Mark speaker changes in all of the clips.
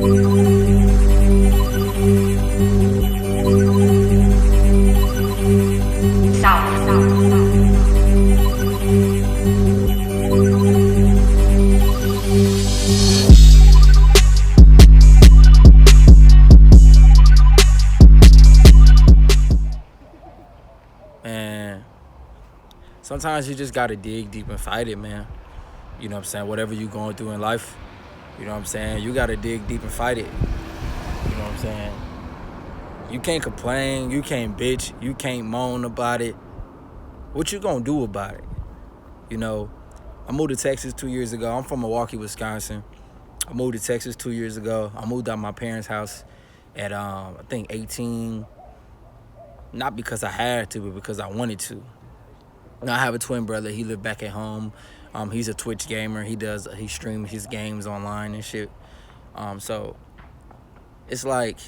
Speaker 1: And sometimes you just gotta dig deep and fight it, man. You know what I'm saying? Whatever you going through in life, you know what I'm saying? You gotta dig deep and fight it. You know what I'm saying? You can't complain, you can't bitch, you can't moan about it. What you gonna do about it? You know, I moved to Texas 2 years ago. I'm from Milwaukee, Wisconsin. I moved to Texas 2 years ago. I moved out of my parents' house at I think 18. Not because I had to, but because I wanted to. I have a twin brother. He lived back at home. He's a Twitch gamer. He streams his games online and shit. So it's like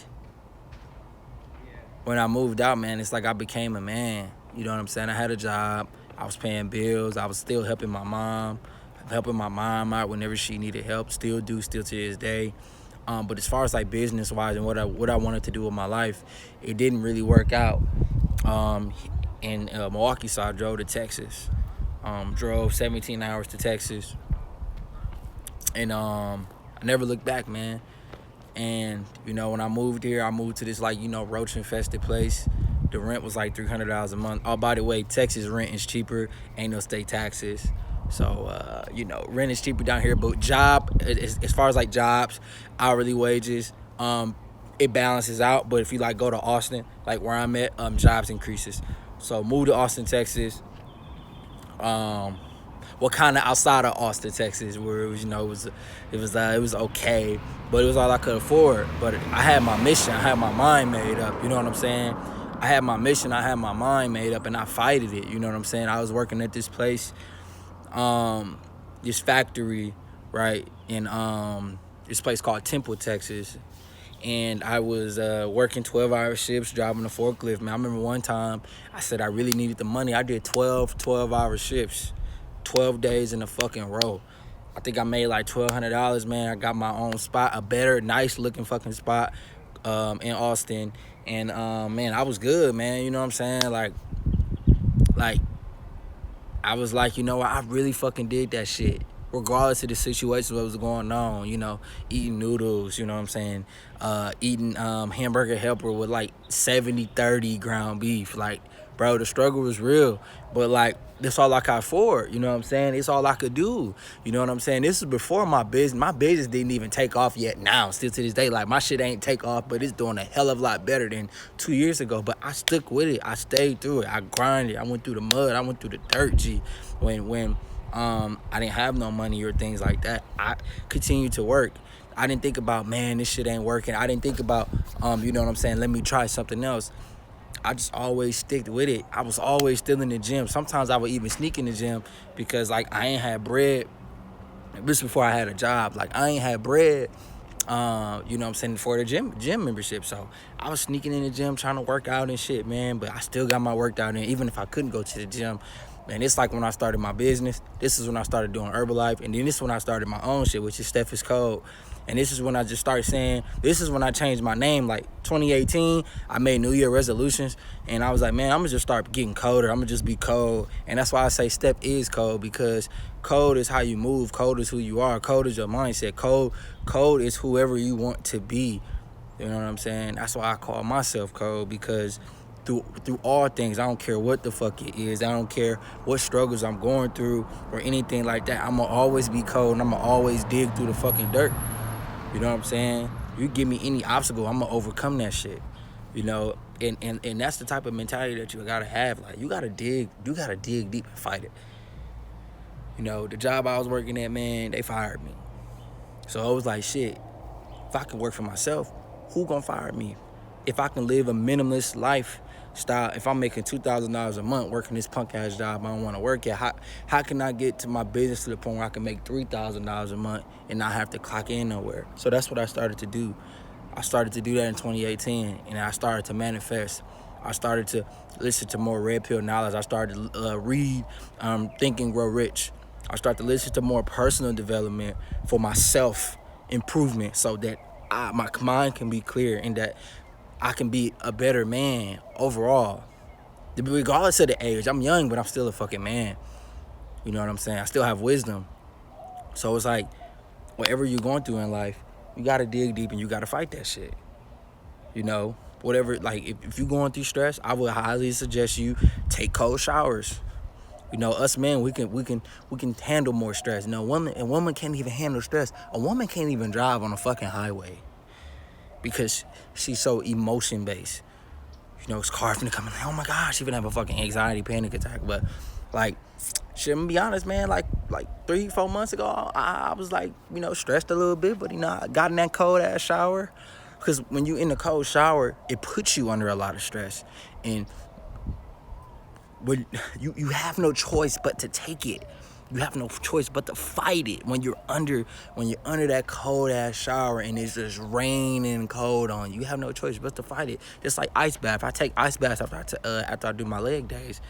Speaker 1: when I moved out, man, it's like I became a man. You know what I'm saying? I had a job. I was paying bills. I was still helping my mom out whenever she needed help. Still to this day. But as far as like business wise and what I wanted to do with my life, it didn't really work out. In Milwaukee, so I drove to Texas. Drove 17 hours to Texas, and I never looked back, man. And you know, when I moved here, I moved to this like roach infested place. The rent was like $300 a month. Oh, by the way, Texas rent is cheaper. Ain't no state taxes. So, rent is cheaper down here. But as far as like jobs, hourly wages, it balances out. But if you like go to Austin, like where I'm at, jobs increases. So moved to Austin, Texas. Kind of outside of Austin, Texas, where it was, it was okay, but it was all I could afford. But I had my mission, I had my mind made up. You know what I'm saying? I had my mission, I had my mind made up, and I fighted it. You know what I'm saying? I was working at this place, this factory, right, in this place called Temple, Texas. And I was working 12-hour shifts, driving a forklift. Man, I remember one time I said I really needed the money. I did 12-hour shifts, 12 days in a fucking row. I think I made like $1,200, man. I got my own spot, a better, nice-looking fucking spot in Austin. And, man, I was good, man. You know what I'm saying? Like I was like, I really fucking did that shit. Regardless of the situation, what was going on, eating noodles, you know what I'm saying? Eating hamburger helper with like 70-30 ground beef. Like, bro, the struggle was real. But like, that's all I could afford, you know what I'm saying? It's all I could do, you know what I'm saying? This is before my business. My business didn't even take off yet now, still to this day. Like, my shit ain't take off, but it's doing a hell of a lot better than 2 years ago. But I stuck with it. I stayed through it. I grinded. I went through the mud. I went through the dirt, G. When I didn't have no money or things like that, I continued to work. I didn't think about, man, this shit ain't working. I didn't think about, you know what I'm saying, let me try something else. I just always sticked with it. I was always still in the gym. Sometimes I would even sneak in the gym because, like, I ain't had bread. This before I had a job. Like, I ain't had bread, you know what I'm saying, for the gym membership. So I was sneaking in the gym trying to work out and shit, man. But I still got my workout in, even if I couldn't go to the gym. And it's like when I started my business. This is when I started doing Herbalife. And then this is when I started my own shit, which is Steph is Cold. And this is when I just started saying, this is when I changed my name. Like 2018, I made New Year resolutions. And I was like, man, I'm going to just start getting colder. I'm going to just be cold. And that's why I say Steph is cold, because cold is how you move. Cold is who you are. Cold is your mindset. Cold is whoever you want to be. You know what I'm saying? That's why I call myself cold, because through all things, I don't care what the fuck it is. I don't care what struggles I'm going through or anything like that. I'm going to always be cold, and I'm going to always dig through the fucking dirt. You know what I'm saying? You give me any obstacle, I'm going to overcome that shit. You know, and that's the type of mentality that you got to have. Like, you got to dig deep and fight it. You know, the job I was working at, man, they fired me. So it was like, shit, if I can work for myself, who going to fire me? If I can live a minimalist lifestyle, if I'm making $2,000 a month working this punk ass job I don't want to work at, how can I get to my business to the point where I can make $3,000 a month and not have to clock in nowhere? So that's what I started to do. I started to do that in 2018, and I started to manifest. I started to listen to more red pill knowledge. I started to read Think and Grow Rich. I started to listen to more personal development for myself improvement, so that my mind can be clear and that I can be a better man overall. Regardless of the age, I'm young, but I'm still a fucking man. You know what I'm saying? I still have wisdom. So it's like, whatever you're going through in life, you gotta dig deep and you gotta fight that shit. You know, whatever, like if you're going through stress, I would highly suggest you take cold showers. You know, us men, we can handle more stress. You know, a woman can't even handle stress. A woman can't even drive on a fucking highway because she's so emotion based. You know, it's car finna come in, like, oh my gosh, she finna have a fucking anxiety panic attack. But like, shit, I'm gonna be honest, man, like 3-4 months ago, I was like, you know, stressed a little bit, but you know, I got in that cold ass shower. Because when you in the cold shower, it puts you under a lot of stress. And when you have no choice but to take it. You have no choice but to fight it when you're under that cold ass shower and it's just raining cold on you. You have no choice but to fight it. Just like ice bath. I take ice baths after I do my leg days.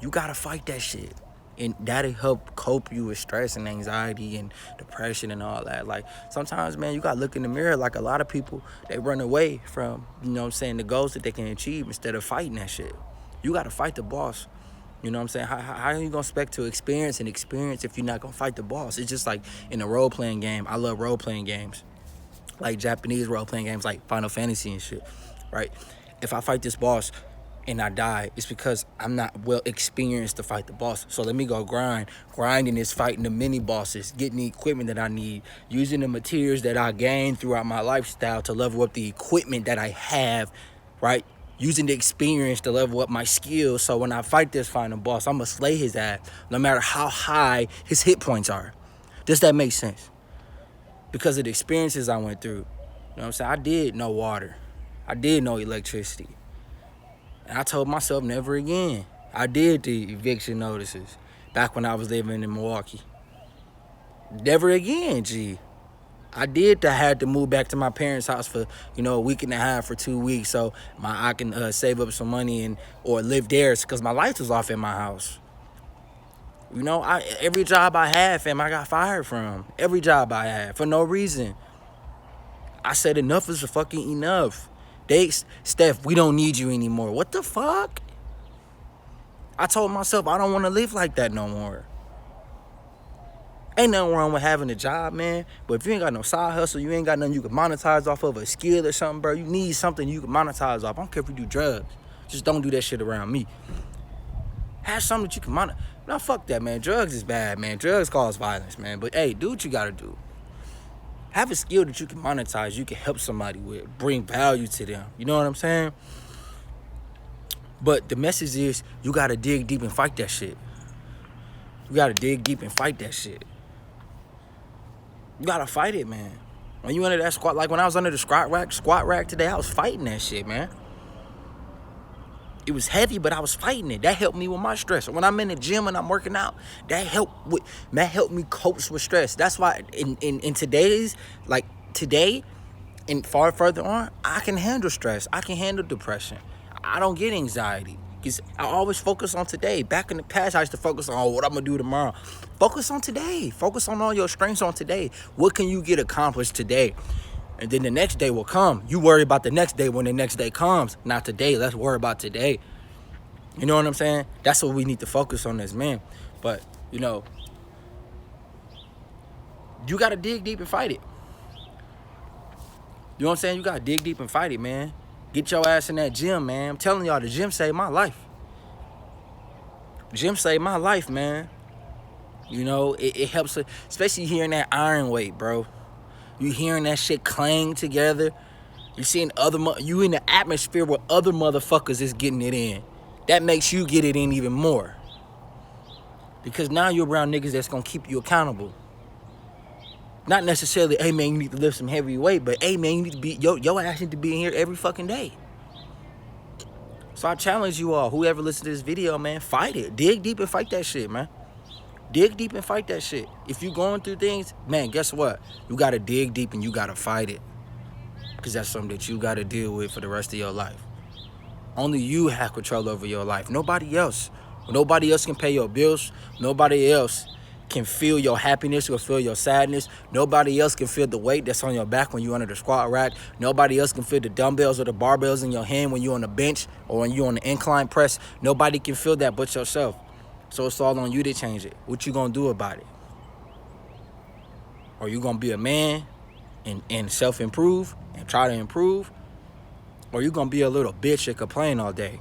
Speaker 1: You gotta fight that shit. And that'll help cope you with stress and anxiety and depression and all that. Like, sometimes, man, you gotta look in the mirror. Like, a lot of people, they run away from, you know what I'm saying, the goals that they can achieve instead of fighting that shit. You gotta fight the boss. You know what I'm saying? How are you gonna expect to experience if you're not gonna fight the boss? It's just like in a role-playing game. I love role-playing games. Like Japanese role-playing games like Final Fantasy and shit, right? If I fight this boss and I die, it's because I'm not well experienced to fight the boss. So let me go grind. Grinding is fighting the mini bosses, getting the equipment that I need, using the materials that I gained throughout my lifestyle to level up the equipment that I have, right? Using the experience to level up my skills. So when I fight this final boss, I'm gonna slay his ass, no matter how high his hit points are. Does that make sense? Because of the experiences I went through. You know what I'm saying? I did know water. I did know electricity. And I told myself never again. I did the eviction notices back when I was living in Milwaukee. Never again, G. I had to move back to my parents' house for, you know, a week and a half for 2 weeks so I can save up some money or live there because my lights was off in my house. You know, every job I had, fam, I got fired from. Every job I had for no reason. I said enough is fucking enough. Steph, we don't need you anymore. What the fuck? I told myself I don't want to live like that no more. Ain't nothing wrong with having a job, man. But if you ain't got no side hustle, you ain't got nothing you can monetize off of, a skill or something, bro, you need something you can monetize off. I don't care if you do drugs. Just don't do that shit around me. Have something that you can monetize. No, fuck that, man. Drugs is bad, man. Drugs cause violence, man. But, hey, do what you got to do. Have a skill that you can monetize, you can help somebody with, bring value to them. You know what I'm saying? But the message is, you got to dig deep and fight that shit. You got to dig deep and fight that shit. You got to fight it, man. When you under that squat, like when I was under the squat rack today, I was fighting that shit, man. It was heavy, but I was fighting it. That helped me with my stress. When I'm in the gym and I'm working out, that helped me cope with stress. That's why in today's, like today and far further on, I can handle stress. I can handle depression. I don't get anxiety because I always focus on today. Back in the past, I used to focus on what I'm going to do tomorrow. Focus on today. Focus on all your strengths on today. What can you get accomplished today? And then the next day will come. You worry about the next day when the next day comes. Not today. Let's worry about today. You know what I'm saying? That's what we need to focus on as men. But, you know, you got to dig deep and fight it. You know what I'm saying? You got to dig deep and fight it, man. Get your ass in that gym, man. I'm telling y'all, the gym saved my life. The gym saved my life, man. You know, it helps, especially hearing that iron weight, bro. You hearing that shit clang together. You seeing you in the atmosphere where other motherfuckers is getting it in. That makes you get it in even more. Because now you're around niggas that's gonna keep you accountable. Not necessarily, hey man, you need to lift some heavy weight, but hey man, you need to be, your ass need to be in here every fucking day. So I challenge you all, whoever listens to this video, man, fight it. Dig deep and fight that shit, man. Dig deep and fight that shit. If you going through things, man, guess what? You gotta dig deep and you gotta fight it. Because that's something that you gotta deal with for the rest of your life. Only you have control over your life. Nobody else. Nobody else can pay your bills. Nobody else can feel your happiness, can feel your sadness. Nobody else can feel the weight that's on your back when you're under the squat rack. Nobody else can feel the dumbbells or the barbells in your hand when you're on the bench or when you're on the incline press. Nobody can feel that but yourself. So it's all on you to change it. What you gonna do about it? Are you gonna be a man and self-improve and try to improve? Or you gonna be a little bitch and complain all day?